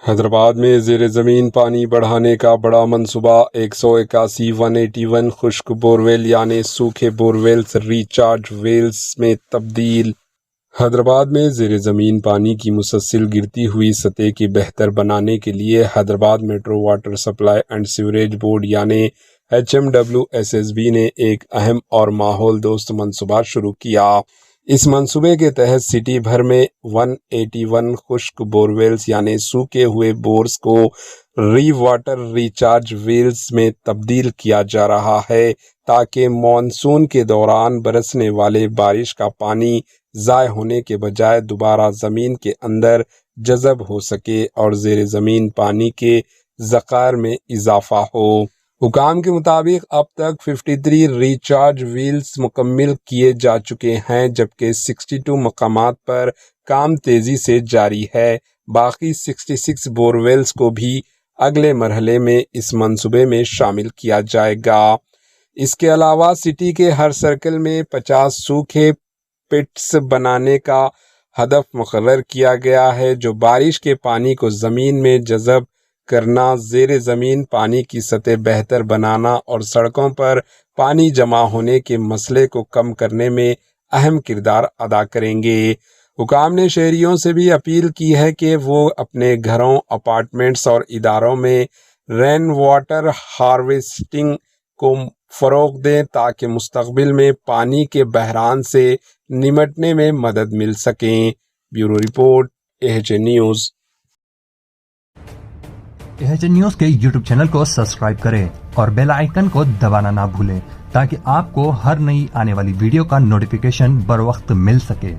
حیدرآباد میں زیر زمین پانی بڑھانے کا بڑا منصوبہ 181 خشک بورویل یعنی سوکھے بورویلز ریچارج ویلز میں تبدیل۔ حیدرآباد میں زیر زمین پانی کی مسلسل گرتی ہوئی سطح کی بہتر بنانے کے لیے Hyderabad metro water supply and sewerage board یعنی HMWSSB نے ایک اہم اور ماحول دوست منصوبہ شروع کیا۔ اس منصوبے کے تحت سٹی بھر میں 181 خشک بورویلز یعنی سوکھے ہوئے بورز کو ری واٹر ریچارج ویلز میں تبدیل کیا جا رہا ہے تاکہ مانسون کے دوران برسنے والے بارش کا پانی ضائع ہونے کے بجائے دوبارہ زمین کے اندر جذب ہو سکے اور زیر زمین پانی کے ذخائر میں اضافہ ہو۔ حکام کے مطابق اب تک 53 ریچارج ویلز مکمل کیے جا چکے ہیں جبکہ 62 مقامات پر کام تیزی سے جاری ہے۔ باقی 66 بورویلز کو بھی اگلے مرحلے میں اس منصوبے میں شامل کیا جائے گا۔ اس کے علاوہ سٹی کے ہر سرکل میں 50 سوکھے پٹس بنانے کا ہدف مقرر کیا گیا ہے جو بارش کے پانی کو زمین میں جذب کرنا، زیر زمین پانی کی سطح بہتر بنانا اور سڑکوں پر پانی جمع ہونے کے مسئلے کو کم کرنے میں اہم کردار ادا کریں گے۔ حکام نے شہریوں سے بھی اپیل کی ہے کہ وہ اپنے گھروں، اپارٹمنٹس اور اداروں میں رین واٹر ہارویسٹنگ کو فروغ دیں تاکہ مستقبل میں پانی کے بحران سے نمٹنے میں مدد مل سکے۔ Bureau report AHA news. AHA news کے YouTube چینل کو سبسکرائب کریں اور بیل آئیکن کو دبانا نہ بھولیں تاکہ آپ کو ہر نئی آنے والی ویڈیو کا نوٹیفیکیشن بر وقت مل سکے۔